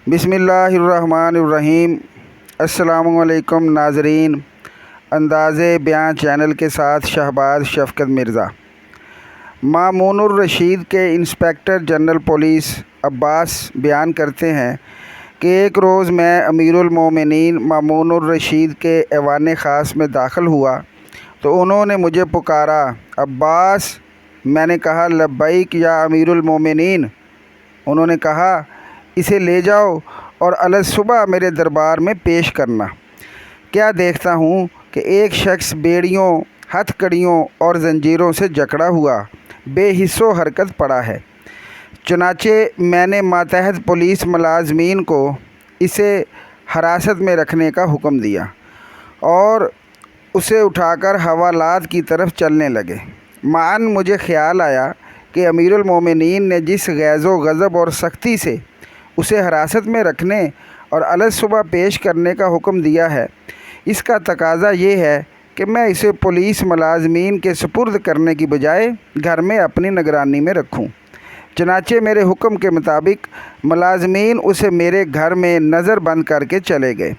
بسم اللہ الرحمن الرحیم۔ السلام علیکم ناظرین، انداز بیان چینل کے ساتھ شہباز شفقت مرزا۔ مامون الرشید کے انسپکٹر جنرل پولیس عباس بیان کرتے ہیں کہ ایک روز میں امیر المومنین مامون الرشید کے ایوان خاص میں داخل ہوا تو انہوں نے مجھے پکارا، عباس۔ میں نے کہا، لبیک یا امیر المومنین۔ انہوں نے کہا، اسے لے جاؤ اور الصبح میرے دربار میں پیش کرنا۔ کیا دیکھتا ہوں کہ ایک شخص بیڑیوں، ہتھ کڑیوں اور زنجیروں سے جکڑا ہوا بے حس و حرکت پڑا ہے۔ چنانچہ میں نے ماتحت پولیس ملازمین کو اسے حراست میں رکھنے کا حکم دیا اور اسے اٹھا کر حوالات کی طرف چلنے لگے۔ معاً مجھے خیال آیا کہ امیر المومنین نے جس غیظ و غضب اور سختی سے اسے حراست میں رکھنے اور الصبح پیش کرنے کا حکم دیا ہے، اس کا تقاضا یہ ہے کہ میں اسے پولیس ملازمین کے سپرد کرنے کی بجائے گھر میں اپنی نگرانی میں رکھوں۔ چنانچہ میرے حکم کے مطابق ملازمین اسے میرے گھر میں نظر بند کر کے چلے گئے۔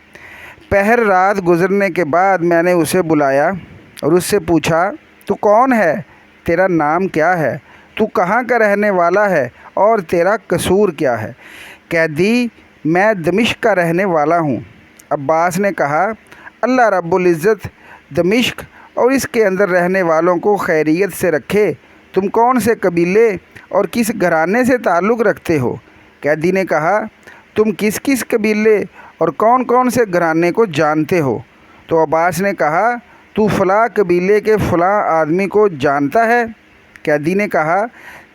پہر رات گزرنے کے بعد میں نے اسے بلایا اور اس سے پوچھا، تو کون ہے؟ تیرا نام کیا ہے؟ تو کہاں کا رہنے والا ہے اور تیرا قصور کیا ہے؟ قیدی، میں دمشق کا رہنے والا ہوں۔ عباس نے کہا، اللہ رب العزت دمشق اور اس کے اندر رہنے والوں کو خیریت سے رکھے۔ تم کون سے قبیلے اور کس گھرانے سے تعلق رکھتے ہو؟ قیدی نے کہا، تم کس کس قبیلے اور کون کون سے گھرانے کو جانتے ہو؟ تو عباس نے کہا، تو فلاں قبیلے کے فلاں آدمی کو جانتا ہے؟ قیدی نے کہا،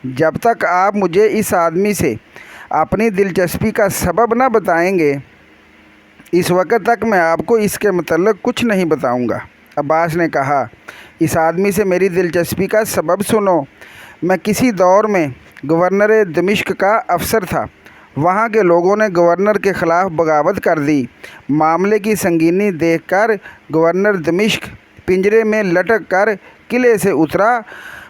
جب تک آپ مجھے اس آدمی سے اپنی دلچسپی کا سبب نہ بتائیں گے، اس وقت تک میں آپ کو اس کے متعلق کچھ نہیں بتاؤں گا۔ عباس نے کہا، اس آدمی سے میری دلچسپی کا سبب سنو۔ میں کسی دور میں گورنر دمشق کا افسر تھا۔ وہاں کے لوگوں نے گورنر کے خلاف بغاوت کر دی۔ معاملے کی سنگینی دیکھ کر گورنر دمشق پنجرے میں لٹک کر قلعے سے اترا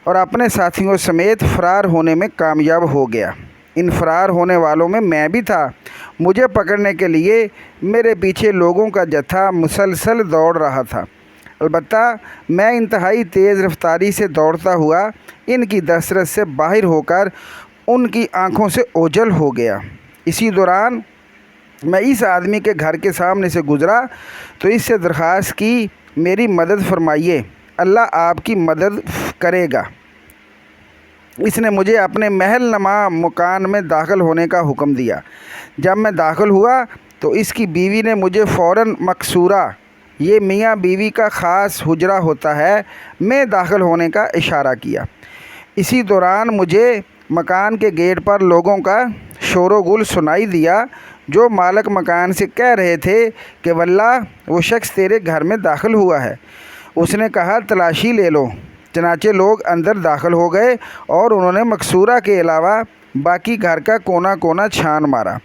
اور اپنے ساتھیوں سمیت فرار ہونے میں کامیاب ہو گیا۔ ان فرار ہونے والوں میں میں بھی تھا۔ مجھے پکڑنے کے لیے میرے پیچھے لوگوں کا جتھا مسلسل دوڑ رہا تھا، البتہ میں انتہائی تیز رفتاری سے دوڑتا ہوا ان کی دسترس سے باہر ہو کر ان کی آنکھوں سے اوجھل ہو گیا۔ اسی دوران میں اس آدمی کے گھر کے سامنے سے گزرا تو اس سے درخواست کی، میری مدد فرمائیے، اللہ آپ کی مدد کرے گا۔ اس نے مجھے اپنے محل نما مکان میں داخل ہونے کا حکم دیا۔ جب میں داخل ہوا تو اس کی بیوی نے مجھے فوراً مقصورہ، یہ میاں بیوی کا خاص حجرہ ہوتا ہے، میں داخل ہونے کا اشارہ کیا۔ اسی دوران مجھے مکان کے گیٹ پر لوگوں کا شور و غل سنائی دیا جو مالک مکان سے کہہ رہے تھے کہ واللہ وہ شخص تیرے گھر میں داخل ہوا ہے۔ اس نے کہا، تلاشی لے لو۔ چنانچہ لوگ اندر داخل ہو گئے اور انہوں نے مقصورہ کے علاوہ باقی گھر کا کونا کونا چھان مارا۔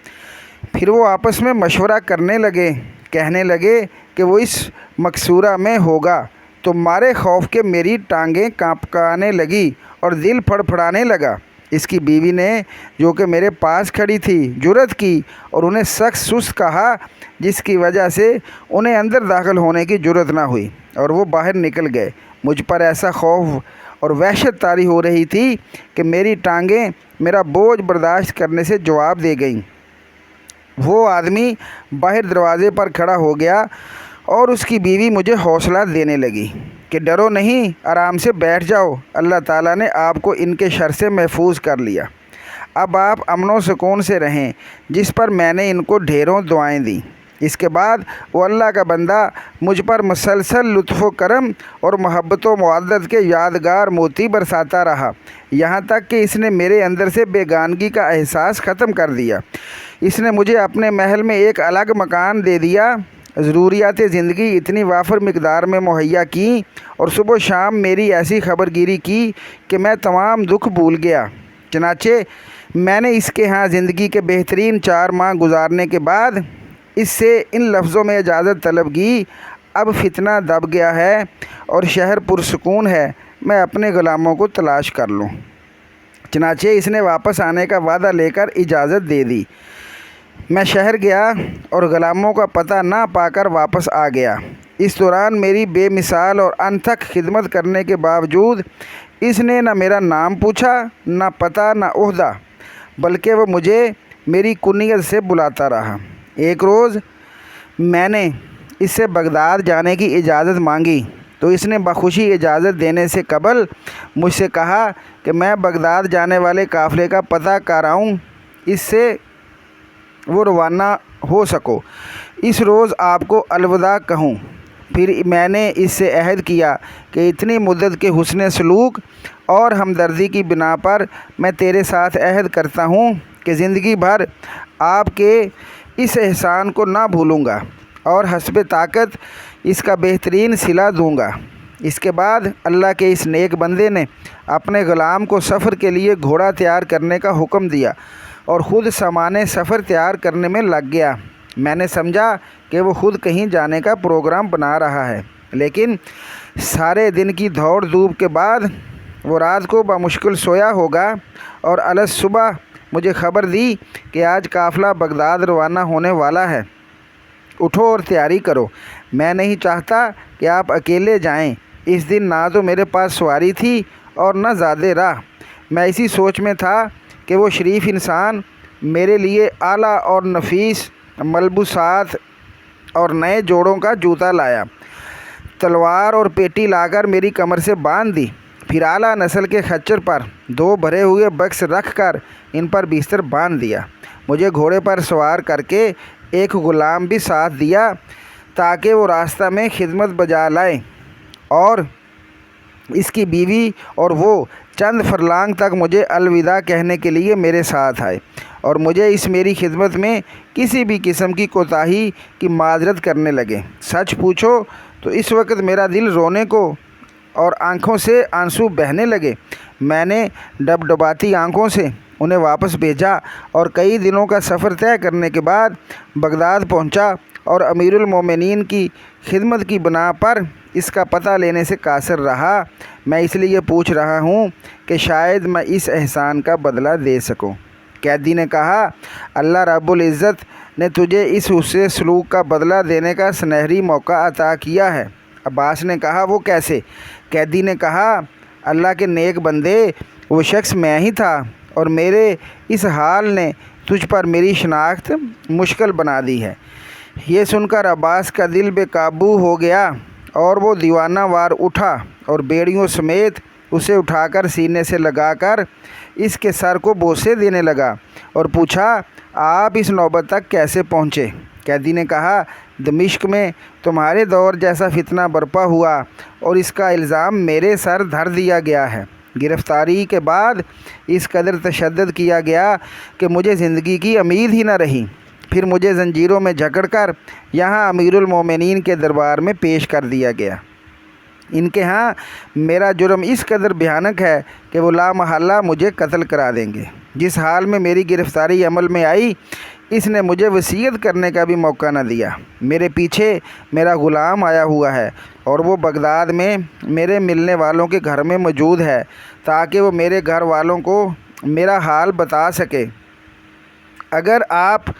پھر وہ آپس میں مشورہ کرنے لگے، کہنے لگے کہ وہ اس مقصورہ میں ہوگا، تو مارے خوف کے میری ٹانگیں کانپنے لگی اور دل پھڑپھڑانے لگا۔ اس کی بیوی نے، جو کہ میرے پاس کھڑی تھی، جرأت کی اور انہیں سخت سست کہا، جس کی وجہ سے انہیں اندر داخل ہونے کی جرأت نہ ہوئی اور وہ باہر نکل گئے۔ مجھ پر ایسا خوف اور وحشت طاری ہو رہی تھی کہ میری ٹانگیں میرا بوجھ برداشت کرنے سے جواب دے گئیں۔ وہ آدمی باہر دروازے پر کھڑا ہو گیا اور اس کی بیوی مجھے حوصلہ دینے لگی کہ ڈرو نہیں، آرام سے بیٹھ جاؤ، اللہ تعالیٰ نے آپ کو ان کے شر سے محفوظ کر لیا۔ اب آپ امن و سکون سے رہیں، جس پر میں نے ان کو ڈھیروں دعائیں دیں۔ اس کے بعد وہ اللہ کا بندہ مجھ پر مسلسل لطف و کرم اور محبت و مودت کے یادگار موتی برساتا رہا، یہاں تک کہ اس نے میرے اندر سے بیگانگی کا احساس ختم کر دیا۔ اس نے مجھے اپنے محل میں ایک الگ مکان دے دیا، ضروریات زندگی اتنی وافر مقدار میں مہیا کیں اور صبح و شام میری ایسی خبر گیری کی کہ میں تمام دکھ بھول گیا۔ چنانچہ میں نے اس کے ہاں زندگی کے بہترین 4 ماہ گزارنے کے بعد اس سے ان لفظوں میں اجازت طلب کی، اب فتنہ دب گیا ہے اور شہر پرسکون ہے، میں اپنے غلاموں کو تلاش کر لوں۔ چنانچہ اس نے واپس آنے کا وعدہ لے کر اجازت دے دی۔ میں شہر گیا اور غلاموں کا پتہ نہ پا کر واپس آ گیا۔ اس دوران میری بے مثال اور انتھک خدمت کرنے کے باوجود اس نے نہ میرا نام پوچھا، نہ پتہ، نہ عہدہ، بلکہ وہ مجھے میری کنیت سے بلاتا رہا۔ ایک روز میں نے اس سے بغداد جانے کی اجازت مانگی تو اس نے بخوشی اجازت دینے سے قبل مجھ سے کہا کہ میں بغداد جانے والے قافلے کا پتہ کراؤں، اس سے وہ روانہ ہو سکو، اس روز آپ کو الوداع کہوں۔ پھر میں نے اس سے عہد کیا کہ اتنی مدت کے حسن سلوک اور ہمدردی کی بنا پر میں تیرے ساتھ عہد کرتا ہوں کہ زندگی بھر آپ کے اس احسان کو نہ بھولوں گا اور حسب طاقت اس کا بہترین صلہ دوں گا۔ اس کے بعد اللہ کے اس نیک بندے نے اپنے غلام کو سفر کے لیے گھوڑا تیار کرنے کا حکم دیا اور خود سامان سفر تیار کرنے میں لگ گیا۔ میں نے سمجھا کہ وہ خود کہیں جانے کا پروگرام بنا رہا ہے، لیکن سارے دن کی دوڑ دھوپ کے بعد وہ رات کو بمشکل سویا ہوگا اور الگ صبح مجھے خبر دی کہ آج قافلہ بغداد روانہ ہونے والا ہے، اٹھو اور تیاری کرو۔ میں نہیں چاہتا کہ آپ اکیلے جائیں۔ اس دن نہ تو میرے پاس سواری تھی اور نہ زیادہ راہ۔ میں اسی سوچ میں تھا کہ وہ شریف انسان میرے لیے اعلیٰ اور نفیس ملبوسات اور نئے جوڑوں کا جوتا لایا، تلوار اور پیٹی لا کر میری کمر سے باندھ دی، پھر اعلیٰ نسل کے خچر پر 2 بھرے ہوئے بکس رکھ کر ان پر بستر باندھ دیا۔ مجھے گھوڑے پر سوار کر کے ایک غلام بھی ساتھ دیا تاکہ وہ راستہ میں خدمت بجا لائے اور اس کی بیوی اور وہ چند فرلانگ تک مجھے الوداع کہنے کے لیے میرے ساتھ آئے اور مجھے اس میری خدمت میں کسی بھی قسم کی کوتاہی کی معذرت کرنے لگے۔ سچ پوچھو تو اس وقت میرا دل رونے کو اور آنکھوں سے آنسو بہنے لگے۔ میں نے ڈبڈباتی آنکھوں سے انہیں واپس بھیجا اور کئی دنوں کا سفر طے کرنے کے بعد بغداد پہنچا اور امیر المومنین کی خدمت کی بنا پر اس کا پتہ لینے سے قاصر رہا۔ میں اس لیے پوچھ رہا ہوں کہ شاید میں اس احسان کا بدلہ دے سکوں۔ قیدی نے کہا، اللہ رب العزت نے تجھے اس حسن سلوک کا بدلہ دینے کا سنہری موقع عطا کیا ہے۔ عباس نے کہا، وہ کیسے؟ قیدی نے کہا، اللہ کے نیک بندے، وہ شخص میں ہی تھا اور میرے اس حال نے تجھ پر میری شناخت مشکل بنا دی ہے۔ یہ سن کر عباس کا دل بے قابو ہو گیا اور وہ دیوانہ وار اٹھا اور بیڑیوں سمیت اسے اٹھا کر سینے سے لگا کر اس کے سر کو بوسے دینے لگا اور پوچھا، آپ اس نوبت تک کیسے پہنچے؟ قیدی نے کہا، دمشق میں تمہارے دور جیسا فتنہ برپا ہوا اور اس کا الزام میرے سر دھر دیا گیا ہے۔ گرفتاری کے بعد اس قدر تشدد کیا گیا کہ مجھے زندگی کی امید ہی نہ رہی۔ پھر مجھے زنجیروں میں جکڑ کر یہاں امیر المومنین کے دربار میں پیش کر دیا گیا۔ ان کے ہاں میرا جرم اس قدر بھیانک ہے کہ وہ لا محالہ مجھے قتل کرا دیں گے۔ جس حال میں میری گرفتاری عمل میں آئی، اس نے مجھے وصیت کرنے کا بھی موقع نہ دیا۔ میرے پیچھے میرا غلام آیا ہوا ہے اور وہ بغداد میں میرے ملنے والوں کے گھر میں موجود ہے تاکہ وہ میرے گھر والوں کو میرا حال بتا سکے۔ اگر آپ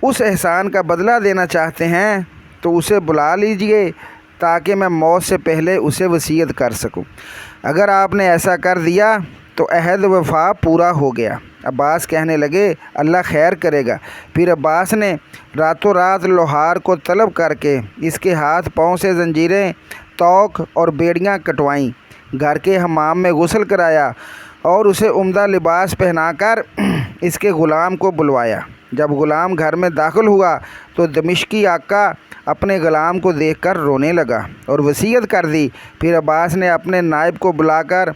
اس احسان کا بدلہ دینا چاہتے ہیں تو اسے بلا لیجئے تاکہ میں موت سے پہلے اسے وصیت کر سکوں۔ اگر آپ نے ایسا کر دیا تو عہد وفا پورا ہو گیا۔ عباس کہنے لگے، اللہ خیر کرے گا۔ پھر عباس نے راتوں رات لوہار کو طلب کر کے اس کے ہاتھ پاؤں سے زنجیریں، توق اور بیڑیاں کٹوائیں، گھر کے حمام میں غسل کرایا اور اسے عمدہ لباس پہنا کر اس کے غلام کو بلوایا۔ جب غلام گھر میں داخل ہوا تو دمشقی آقا اپنے غلام کو دیکھ کر رونے لگا اور وصیت کر دی۔ پھر عباس نے اپنے نائب کو بلا کر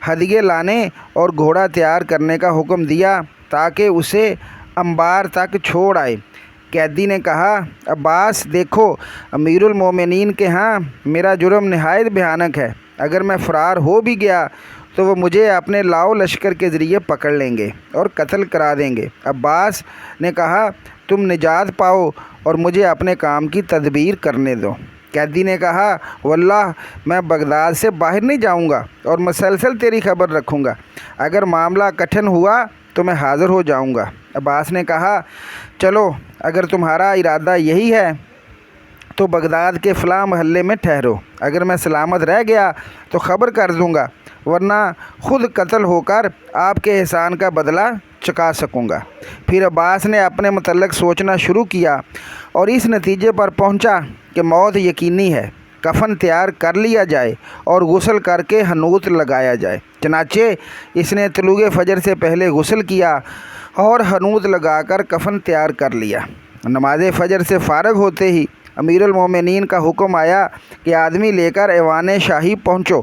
ہدیے لانے اور گھوڑا تیار کرنے کا حکم دیا تاکہ اسے انبار تک چھوڑ آئے۔ قیدی نے کہا، عباس دیکھو، امیر المومنین کے ہاں میرا جرم نہایت بھیانک ہے۔ اگر میں فرار ہو بھی گیا تو وہ مجھے اپنے لاؤ لشکر کے ذریعے پکڑ لیں گے اور قتل کرا دیں گے۔ عباس نے کہا، تم نجات پاؤ اور مجھے اپنے کام کی تدبیر کرنے دو۔ قیدی نے کہا، واللہ میں بغداد سے باہر نہیں جاؤں گا اور مسلسل تیری خبر رکھوں گا۔ اگر معاملہ کٹھن ہوا تو میں حاضر ہو جاؤں گا۔ عباس نے کہا چلو اگر تمہارا ارادہ یہی ہے تو بغداد کے فلاں محلے میں ٹھہرو، اگر میں سلامت رہ گیا تو خبر کر دوں گا، ورنہ خود قتل ہو کر آپ کے احسان کا بدلہ چکا سکوں گا۔ پھر عباس نے اپنے متعلق سوچنا شروع کیا اور اس نتیجے پر پہنچا کہ موت یقینی ہے، کفن تیار کر لیا جائے اور غسل کر کے حنوط لگایا جائے۔ چنانچہ اس نے طلوع فجر سے پہلے غسل کیا اور حنوط لگا کر کفن تیار کر لیا۔ نماز فجر سے فارغ ہوتے ہی امیر المومنین کا حکم آیا کہ آدمی لے کر ایوان شاہی پہنچو۔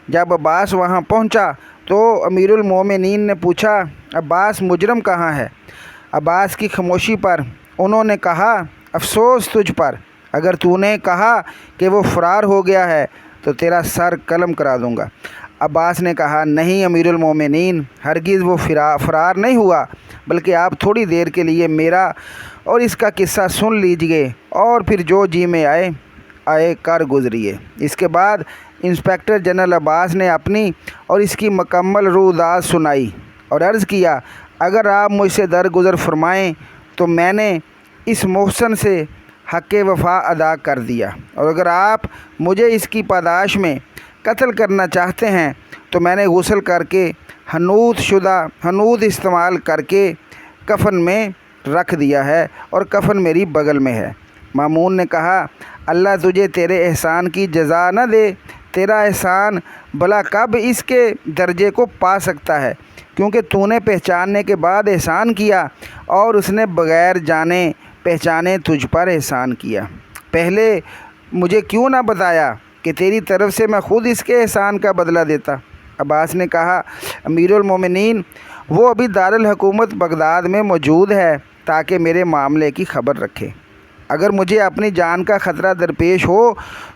جب عباس وہاں پہنچا تو امیر المومنین نے پوچھا عباس مجرم کہاں ہے؟ عباس کی خاموشی پر انہوں نے کہا افسوس تجھ پر، اگر تو نے کہا کہ وہ فرار ہو گیا ہے تو تیرا سر قلم کرا دوں گا۔ عباس نے کہا نہیں امیر المومنین، ہرگز وہ فرار نہیں ہوا، بلکہ آپ تھوڑی دیر کے لیے میرا اور اس کا قصہ سن لیجئے اور پھر جو جی میں آئے کر گزریے۔ اس کے بعد انسپکٹر جنرل عباس نے اپنی اور اس کی مکمل روح سنائی اور عرض کیا اگر آپ مجھ سے درگزر فرمائیں تو میں نے اس محسن سے حق وفا ادا کر دیا، اور اگر آپ مجھے اس کی پاداش میں قتل کرنا چاہتے ہیں تو میں نے غسل کر کے حنوط استعمال کر کے کفن میں رکھ دیا ہے اور کفن میری بغل میں ہے۔ مامون نے کہا اللہ تجھے تیرے احسان کی جزا نہ دے، تیرا احسان بھلا کب اس کے درجے کو پا سکتا ہے، کیونکہ تو نے پہچاننے کے بعد احسان کیا اور اس نے بغیر جانے پہچانے تجھ پر احسان کیا۔ پہلے مجھے کیوں نہ بتایا کہ تیری طرف سے میں خود اس کے احسان کا بدلہ دیتا؟ عباس نے کہا امیر المومنین وہ ابھی دارالحکومت بغداد میں موجود ہے تاکہ میرے معاملے کی خبر رکھے، اگر مجھے اپنی جان کا خطرہ درپیش ہو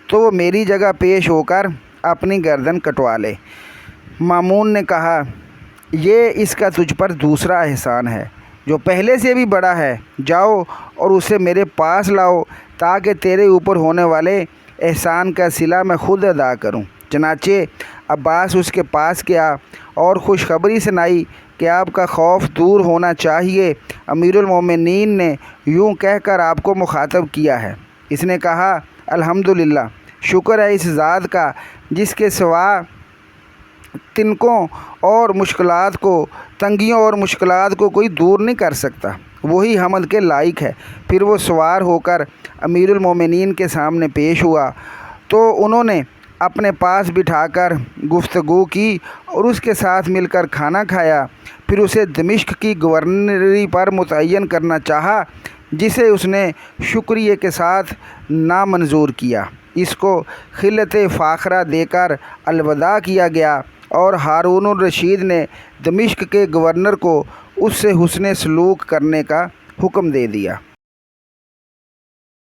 تو وہ میری جگہ پیش ہو کر اپنی گردن کٹوا لے۔ مامون نے کہا یہ اس کا تجھ پر دوسرا احسان ہے جو پہلے سے بھی بڑا ہے، جاؤ اور اسے میرے پاس لاؤ تاکہ تیرے اوپر ہونے والے احسان کا صلہ میں خود ادا کروں۔ چنانچہ عباس اس کے پاس گیا اور خوشخبری سنائی کہ آپ کا خوف دور ہونا چاہیے۔ امیر المومنین نے یوں کہہ کر آپ کو مخاطب کیا ہے، اس نے کہا الحمدللہ، شکر ہے اس ذات کا جس کے سوا تنگیوں اور مشکلات کو کوئی دور نہیں کر سکتا، وہی حمد کے لائق ہے۔ پھر وہ سوار ہو کر امیر المومنین کے سامنے پیش ہوا تو انہوں نے اپنے پاس بٹھا کر گفتگو کی اور اس کے ساتھ مل کر کھانا کھایا۔ پھر اسے دمشق کی گورنری پر متعین کرنا چاہا، جسے اس نے شکریہ کے ساتھ نامنظور کیا۔ اس کو خلعت فاخرہ دے کر الوداع کیا گیا اور ہارون الرشید نے دمشق کے گورنر کو اس سے حسن سلوک کرنے کا حکم دے دیا۔